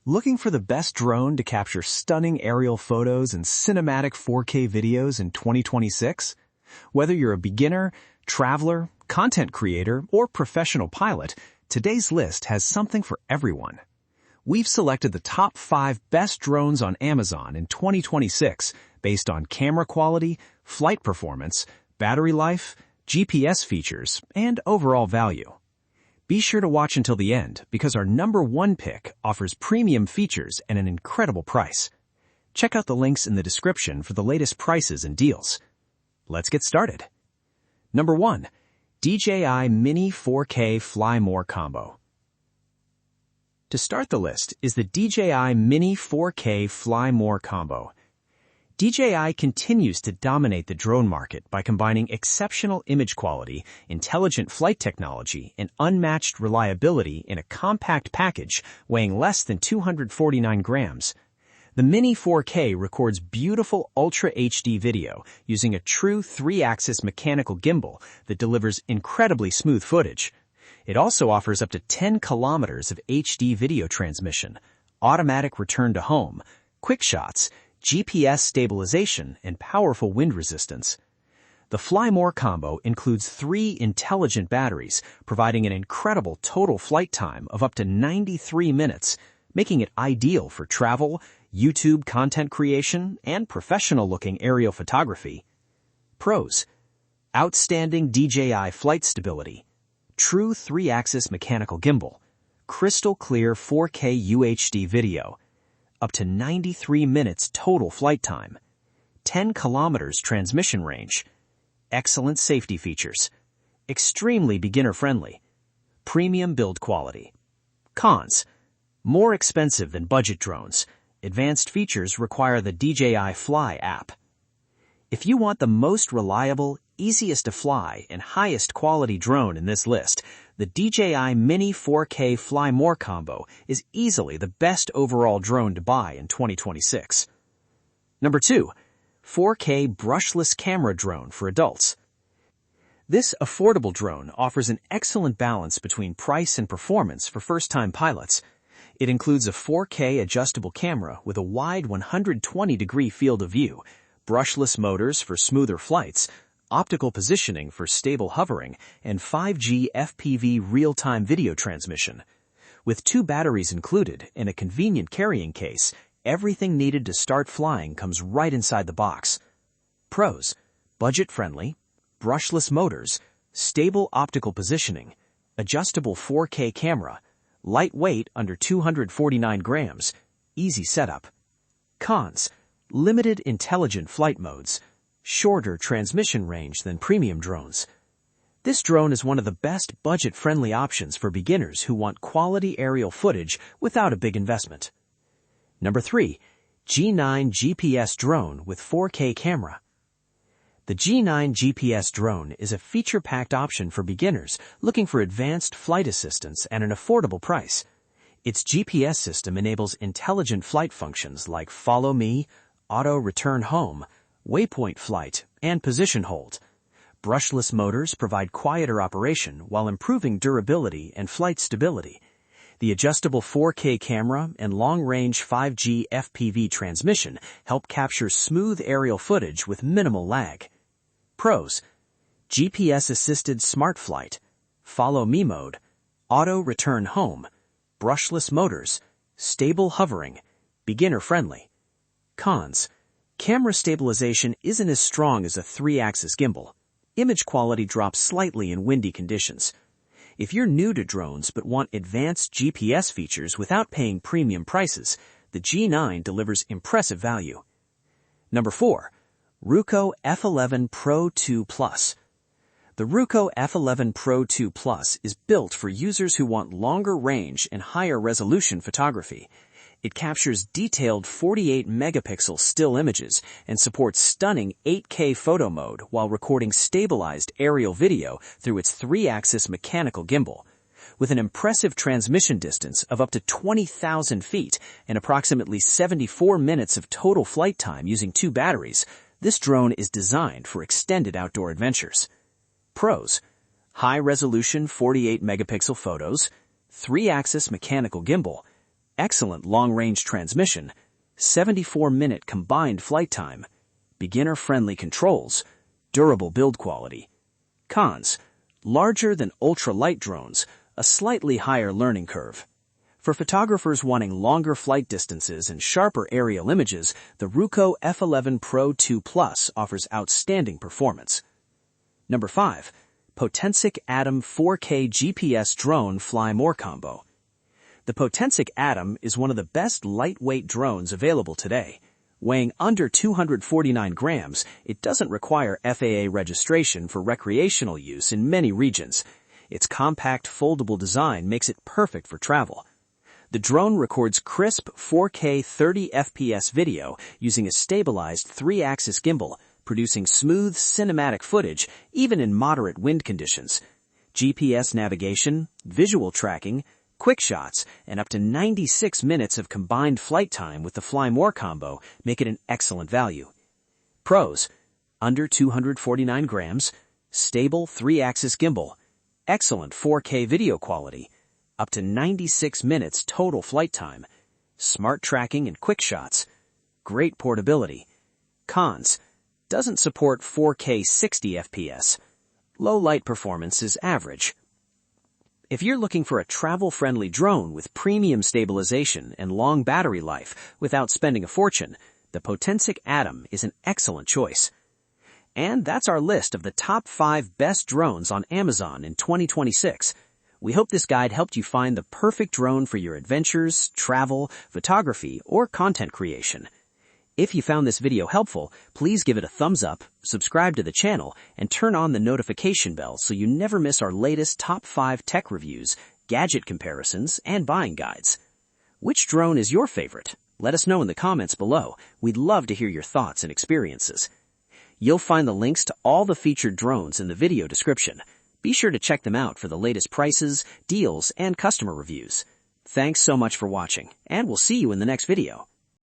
Looking for the best drone to capture stunning aerial photos and cinematic 4K videos in 2026? Whether you're a beginner, traveler, content creator, or professional pilot, today's list has something for everyone. We've selected the top 5 best drones on Amazon in 2026 based on camera quality, flight performance, battery life, GPS features, and overall value. Be sure to watch until the end because our number 1 pick offers premium features and an incredible price. Check out the links in the description for the latest prices and deals. Let's get started. Number 1. DJI Mini 4K Fly More Combo. To start the list is the DJI Mini 4K Fly More Combo. DJI continues to dominate the drone market by combining exceptional image quality, intelligent flight technology, and unmatched reliability in a compact package weighing less than 249 grams. The Mini 4K records beautiful Ultra HD video using a true 3-axis mechanical gimbal that delivers incredibly smooth footage. It also offers up to 10 kilometers of HD video transmission, automatic return to home, quick shots, GPS stabilization, and powerful wind resistance. The Fly More combo includes 3 intelligent batteries, providing an incredible total flight time of up to 93 minutes, making it ideal for travel, YouTube content creation, and professional-looking aerial photography. Pros: outstanding DJI flight stability, true 3-axis mechanical gimbal, crystal clear 4K UHD video, up to 93 minutes total flight time, 10 kilometers transmission range, excellent safety features, extremely beginner-friendly, premium build quality. Cons: more expensive than budget drones. Advanced features require the DJI Fly app. If you want the most reliable, easiest to fly, and highest quality drone in this list, the DJI Mini 4K Fly More combo is easily the best overall drone to buy in 2026. Number 2. 4K Brushless Camera Drone for Adults. This affordable drone offers an excellent balance between price and performance for first-time pilots. It includes a 4K adjustable camera with a wide 120-degree field of view, brushless motors for smoother flights, optical positioning for stable hovering, and 5G FPV real-time video transmission. With 2 batteries included and a convenient carrying case, everything needed to start flying comes right inside the box. Pros: budget-friendly, brushless motors, stable optical positioning, adjustable 4K camera, lightweight under 249 grams, easy setup. Cons: limited intelligent flight modes, shorter transmission range than premium drones. This drone is one of the best budget-friendly options for beginners who want quality aerial footage without a big investment. Number 3. G9 GPS Drone with 4K Camera. The G9 GPS drone is a feature-packed option for beginners looking for advanced flight assistance at an affordable price. Its GPS system enables intelligent flight functions like Follow Me, Auto Return Home, Waypoint Flight, and Position Hold. Brushless motors provide quieter operation while improving durability and flight stability. The adjustable 4K camera and long-range 5G FPV transmission help capture smooth aerial footage with minimal lag. Pros: GPS-assisted smart flight, Follow Me mode, Auto Return Home, brushless motors, stable hovering, beginner-friendly. Cons: camera stabilization isn't as strong as a 3-axis gimbal. Image quality drops slightly in windy conditions. If you're new to drones but want advanced GPS features without paying premium prices, the G9 delivers impressive value. Number 4. Ruko F11 Pro 2 Plus. The Ruko F11 Pro 2 Plus is built for users who want longer range and higher resolution photography. It captures detailed 48-megapixel still images and supports stunning 8K photo mode while recording stabilized aerial video through its 3-axis mechanical gimbal. With an impressive transmission distance of up to 20,000 feet and approximately 74 minutes of total flight time using 2 batteries, this drone is designed for extended outdoor adventures. Pros: high-resolution 48-megapixel photos, 3-axis mechanical gimbal, excellent long-range transmission, 74-minute combined flight time, beginner-friendly controls, durable build quality. Cons: larger than ultra-light drones, a slightly higher learning curve. For photographers wanting longer flight distances and sharper aerial images, the Ruko F11 Pro 2 Plus offers outstanding performance. Number 5. Potensic Atom 4K GPS Drone Fly More Combo. The Potensic Atom is one of the best lightweight drones available today. Weighing under 249 grams, it doesn't require FAA registration for recreational use in many regions. Its compact, foldable design makes it perfect for travel. The drone records crisp 4K 30 FPS video using a stabilized 3-axis gimbal, producing smooth cinematic footage even in moderate wind conditions. GPS navigation, visual tracking, quick shots, and up to 96 minutes of combined flight time with the Fly More combo make it an excellent value. Pros: under 249 grams, stable 3-axis gimbal, excellent 4K video quality, up to 96 minutes total flight time, smart tracking and quick shots, great portability. Cons: doesn't support 4K 60 FPS. Low light performance is average. If you're looking for a travel-friendly drone with premium stabilization and long battery life without spending a fortune, the Potensic Atom is an excellent choice. And that's our list of the top 5 best drones on Amazon in 2026. We hope this guide helped you find the perfect drone for your adventures, travel, photography, or content creation. If you found this video helpful, please give it a thumbs up, subscribe to the channel, and turn on the notification bell so you never miss our latest top 5 tech reviews, gadget comparisons, and buying guides. Which drone is your favorite? Let us know in the comments below. We'd love to hear your thoughts and experiences. You'll find the links to all the featured drones in the video description. Be sure to check them out for the latest prices, deals, and customer reviews. Thanks so much for watching, and we'll see you in the next video.